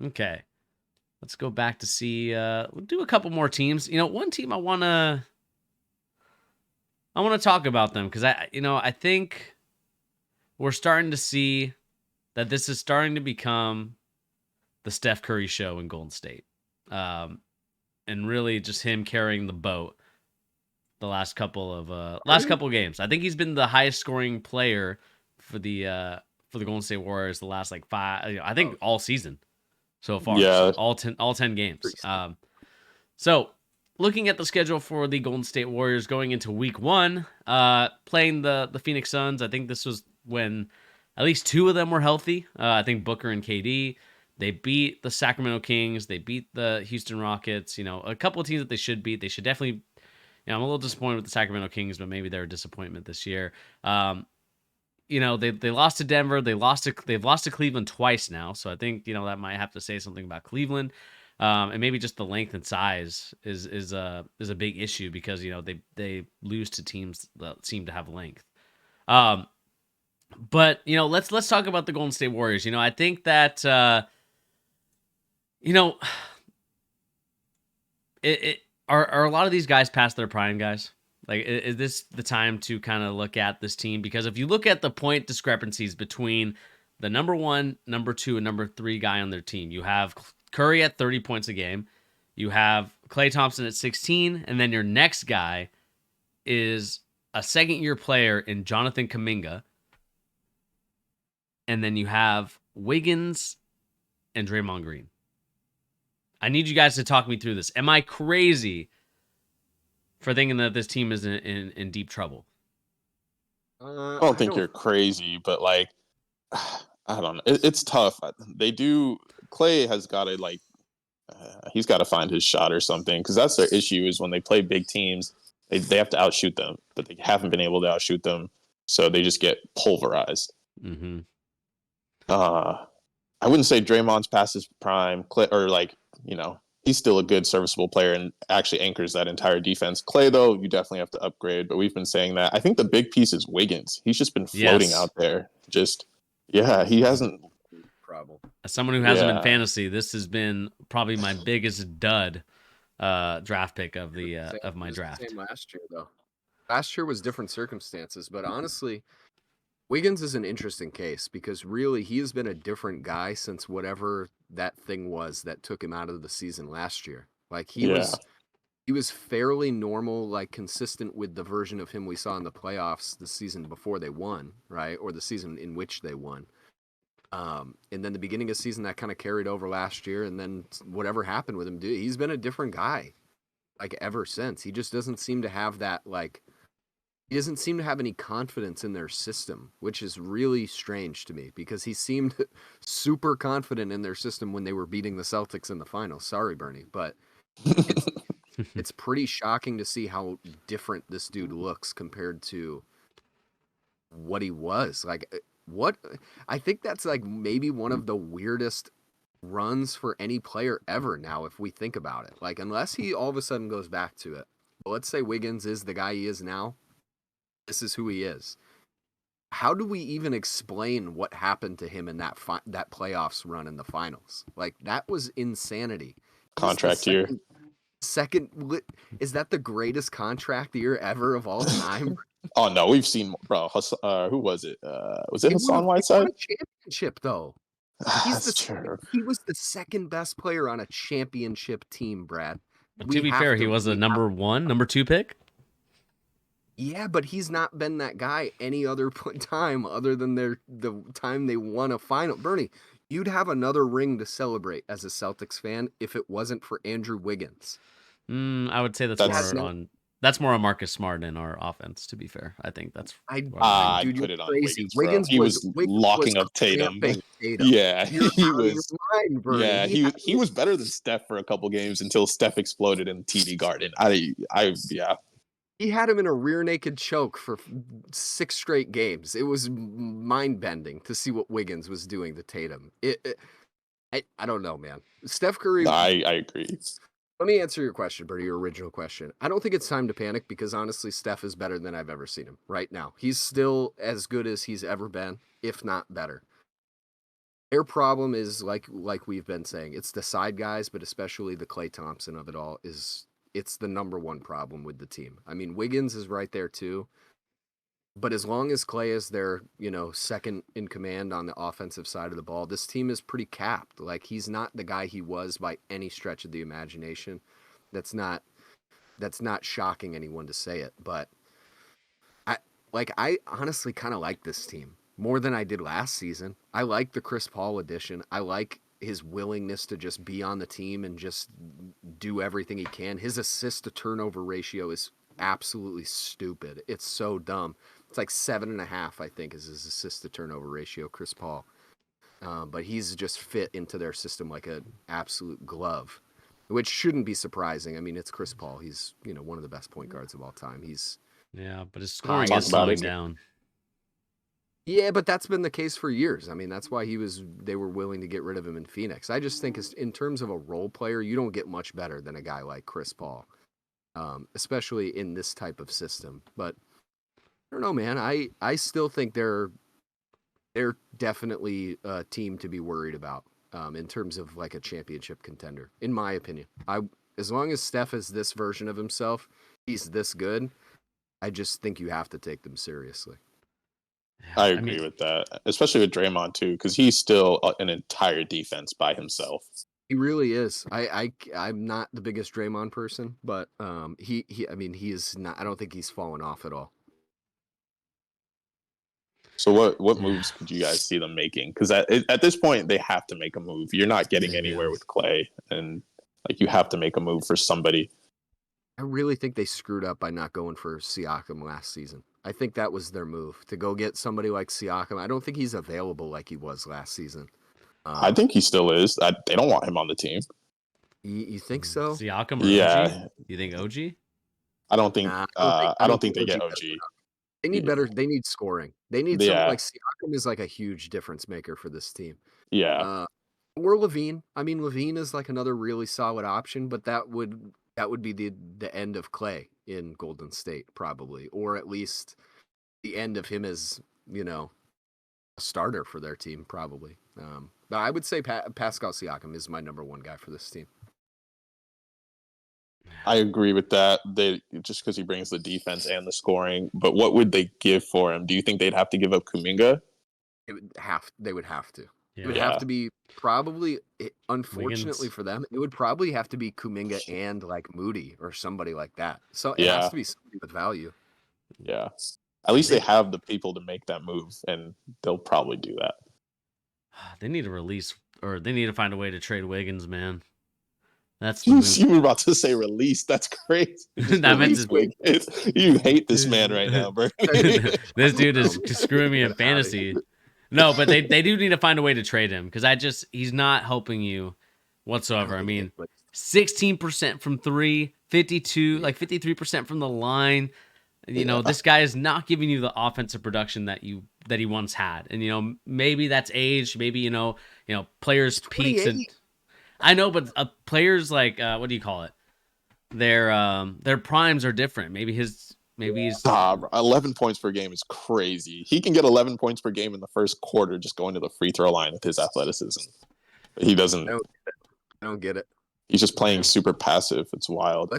Okay. Let's go back to see. We'll do a couple more teams. One team I wanna talk about them because I think we're starting to see that this is starting to become the Steph Curry show in Golden State, and really just him carrying the boat the last couple of games. I think he's been the highest scoring player for the Golden State Warriors the last like five. I think all season so far, Yeah. all 10 games. So looking at the schedule for the Golden State Warriors going into week 1, playing the Phoenix Suns. I think this was when at least 2 of them were healthy. I think Booker and KD. They beat the Sacramento Kings. They beat the Houston Rockets. A couple of teams that they should beat. They should definitely. I'm a little disappointed with the Sacramento Kings, but maybe they're a disappointment this year. They lost to Denver. They've lost to Cleveland twice now. So I think that might have to say something about Cleveland. And maybe just the length and size is a big issue because they lose to teams that seem to have length. But let's talk about the Golden State Warriors. I think that are a lot of these guys past their prime, guys? Like, is this the time to kind of look at this team? Because if you look at the point discrepancies between the number 1, number 2, and number 3 guy on their team, you have Curry at 30 points a game. You have Klay Thompson at 16. And then your next guy is a second-year player in Jonathan Kuminga. And then you have Wiggins and Draymond Green. I need you guys to talk me through this. Am I crazy for thinking that this team is in deep trouble? I don't think you're crazy, but like, I don't know. It's tough. Klay has got to he's got to find his shot or something, because that's their issue is when they play big teams, they have to outshoot them, but they haven't been able to outshoot them, so they just get pulverized. Mm-hmm. I wouldn't say Draymond's past his prime, he's still a good serviceable player and actually anchors that entire defense. Klay, though, you definitely have to upgrade, but we've been saying that. I think the big piece is Wiggins. He's just been floating out there. He hasn't. Problem. As someone who has him in fantasy, this has been probably my biggest dud draft pick of my draft. Same last year, though. Last year was different circumstances, but honestly, Wiggins is an interesting case because really he has been a different guy since whatever that thing was that took him out of the season last year. Like he was fairly normal, like consistent with the version of him we saw in the playoffs the season before they won, right? Or the season in which they won. And then the beginning of the season that kind of carried over last year, and then whatever happened with him, dude, he's been a different guy like ever since. He just doesn't seem to have that he doesn't seem to have any confidence in their system, which is really strange to me because he seemed super confident in their system when they were beating the Celtics in the finals. Sorry, Bernie, but it's pretty shocking to see how different this dude looks compared to what he was. I think that's like maybe one of the weirdest runs for any player ever now, if we think about it. Like, unless he all of a sudden goes back to it. But let's say Wiggins is the guy he is now. This is who he is. How do we even explain what happened to him in that playoffs run in the finals? Like, that was insanity. Contract year. Is that the greatest contract year ever of all time? Oh no, we've seen, bro. Who was it? Was it Hassan Whiteside? He won a championship, though. He was the second best player on a championship team, Brad. But to be fair, he was a number 2 pick. Yeah, but he's not been that guy any other time other than the time they won a final. Bernie, you'd have another ring to celebrate as a Celtics fan if it wasn't for Andrew Wiggins. I would say that's more on Marcus Smart in our offense. To be fair, I think that's. I'd put it on Wiggins. He was locking up Tatum. Yeah, he was. Yeah, he was better than Steph for a couple games until Steph exploded in TD Garden. Yeah. He had him in a rear naked choke for 6 straight games. It was mind bending to see what Wiggins was doing to Tatum. I don't know, man. Steph Curry. I agree. Let me answer your question, Bertie, your original question. I don't think it's time to panic because honestly, Steph is better than I've ever seen him right now. He's still as good as he's ever been, if not better. Their problem is like we've been saying, it's the side guys, but especially the Klay Thompson of it all it's the number one problem with the team. I mean, Wiggins is right there too, but as long as Klay is their, second in command on the offensive side of the ball, this team is pretty capped. Like, he's not the guy he was by any stretch of the imagination. That's not shocking anyone to say it, but I honestly kind of like this team more than I did last season. I like the Chris Paul addition. I like his willingness to just be on the team and just do everything he can. His assist to turnover ratio is absolutely stupid. It's so dumb. It's like 7.5, I think, is his assist to turnover ratio, Chris Paul. But he's just fit into their system like an absolute glove, which shouldn't be surprising. I mean, it's Chris Paul. He's, one of the best point guards of all time. Yeah, but his scoring Talk is about slowing it. down. Yeah, but that's been the case for years. I mean, that's why they were willing to get rid of him in Phoenix. I just think in terms of a role player, you don't get much better than a guy like Chris Paul, especially in this type of system. But I don't know, man. I still think they're definitely a team to be worried about in terms of like a championship contender, in my opinion. As long as Steph is this version of himself, he's this good, I just think you have to take them seriously. I agree with that, especially with Draymond too, because he's still an entire defense by himself. He really is. I'm not the biggest Draymond person, but he he is not. I don't think he's fallen off at all. So what moves could you guys see them making? Because at this point they have to make a move. You're not getting anywhere with Klay, and like you have to make a move for somebody. I really think they screwed up by not going for Siakam last season. I think that was their move to go get somebody like Siakam. I don't think he's available like he was last season. I think he still is. They don't want him on the team. You think so? Siakam or Yeah. OG? You think OG? I don't think. I don't think they get OG. They need better. They need scoring. They need something like Siakam is like a huge difference maker for this team. Yeah. Or Levine. I mean, Levine is like another really solid option, but that would be the end of Klay in Golden State probably, or at least the end of him as a starter for their team probably. But I would say Pascal Siakam is my number one guy for this team. I agree with that. They just because he brings the defense and the scoring. But what would they give for him? Do you think they'd have to give up Kuminga? They would have to. Yeah. It would have to be probably. Unfortunately Wiggins. for them, it would probably have to be Kuminga and like Moody or somebody like that. So it Yeah. has to be somebody with value. Yeah. At least they have the people to make that move, and they'll probably do that. They need to release, or they need to find a way to trade Wiggins, man. That's the move. You were about to say release. That's crazy. I meant to... You hate this man right now, bro. This dude is screwing me in fantasy. No, but they do need to find a way to trade him because he's not helping you whatsoever. I mean, 16% from 3, 52, like 53% from the line. This guy is not giving you the offensive production that he once had. And maybe that's age, maybe players peaks and I know, but players like what do you call it? Their primes are different. Maybe he's 11 points per game is crazy. He can get 11 points per game in the first quarter just going to the free throw line with his athleticism. He doesn't. I don't get it. He's just playing super passive. It's wild.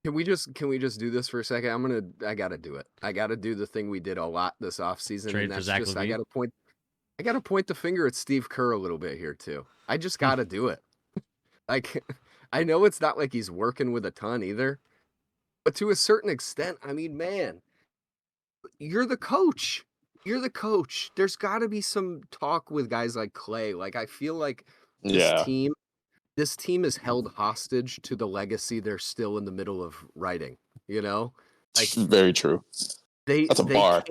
Can we just do this for a second? I gotta do it. I gotta do the thing we did a lot this offseason. Trade for Zach LaVine? I gotta point the finger at Steve Kerr a little bit here too. I just gotta do it. Like, I know it's not like he's working with a ton either, but to a certain extent, I mean, man, you're the coach. You're the coach. There's got to be some talk with guys like Klay. Like, I feel like this team is held hostage to the legacy they're still in the middle of writing. Like, very true. That's a bar.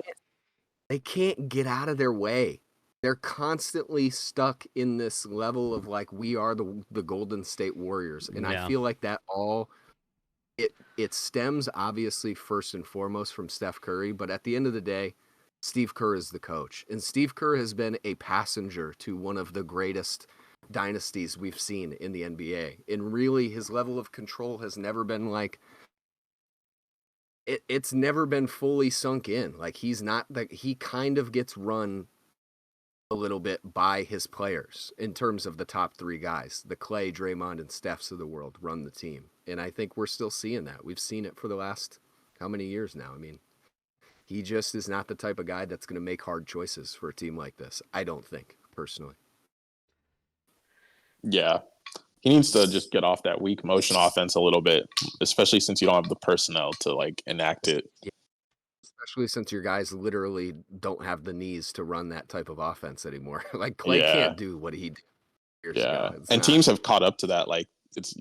They can't get out of their way. They're constantly stuck in this level of like, we are the Golden State Warriors. And I feel like that all, it stems obviously first and foremost from Steph Curry. But at the end of the day, Steve Kerr is the coach. And Steve Kerr has been a passenger to one of the greatest dynasties we've seen in the NBA. And really his level of control has never been like, it's never been fully sunk in. Like he kind of gets run a little bit by his players in terms of the top three guys. The Klay, Draymond, and Stephs of the world run the team. And I think we're still seeing that. We've seen it for the last how many years now? I mean, he just is not the type of guy that's going to make hard choices for a team like this. I don't think, personally. Yeah. He needs to just get off that weak motion offense a little bit, especially since you don't have the personnel to like enact it. Yeah. Especially since your guys literally don't have the knees to run that type of offense anymore. Like Klay can't do what he did years ago. And teams have caught up to that. Like it's,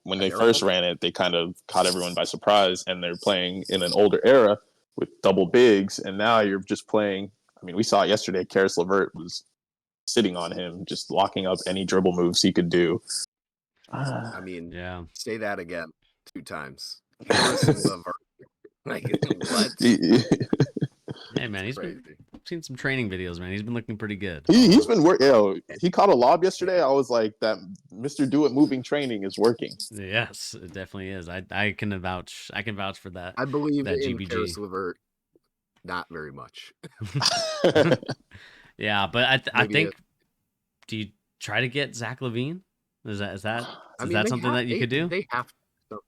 when they first ran it, they kind of caught everyone by surprise, and they're playing in an older era with double bigs. And now you're just playing. I mean, we saw it yesterday. Karis LeVert was sitting on him, just locking up any dribble moves he could do. I mean, yeah. Say that again 2 times. Karis LeVert. Like, what? Hey, man, he's seen some training videos, man. He's been looking pretty good. He's been working. He caught a lob yesterday. I was like, that Mr. Do It moving training is working. Yes, it definitely is. I can vouch. I can vouch for that. I believe that in GBG. Karis LeVert. Not very much. Yeah, but I think. Do you try to get Zach LaVine? Is that something that you could do? They have to.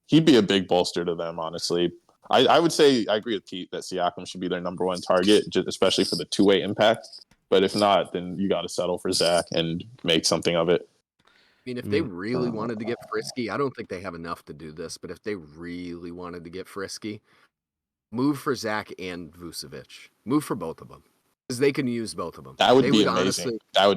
He'd be a big bolster to them, honestly. I would say I agree with Pete that Siakam should be their number one target, especially for the two-way impact. But if not, then you got to settle for Zach and make something of it. I mean, if they really wanted to get frisky, I don't think they have enough to do this, but if they really wanted to get frisky, move for Zach and Vucevic. Move for both of them. Because they can use both of them. That would be amazing. Honestly, that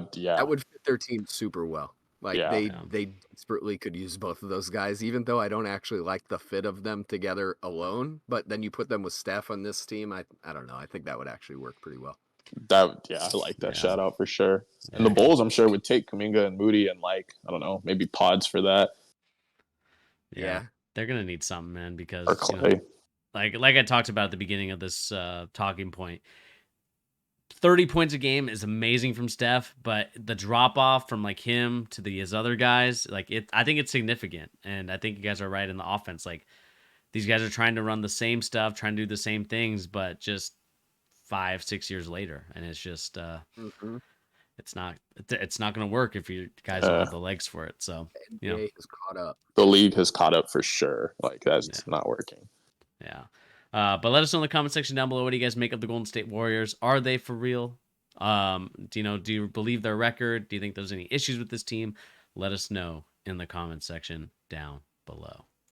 would fit their team super well. Like they desperately could use both of those guys, even though I don't actually like the fit of them together alone. But then you put them with Steph on this team, I don't know. I think that would actually work pretty well. I like that shout out for sure. And the Bulls, I'm sure, would take Kuminga and Moody and I don't know, maybe Pods for that. Yeah. They're gonna need something, man, because or Klay. Like I talked about at the beginning of this talking point. 30 points a game is amazing from Steph, but the drop off from like him to his other guys, I think it's significant. And I think you guys are right in the offense. Like these guys are trying to run the same stuff, trying to do the same things, but just 5-6 years later. And it's just, it's not going to work if you guys don't have the legs for it. So, has caught up. The league has caught up for sure. Like that's not working. Yeah. But let us know in the comment section down below. What do you guys make of the Golden State Warriors? Are they for real? Do you believe their record? Do you think there's any issues with this team? Let us know in the comment section down below.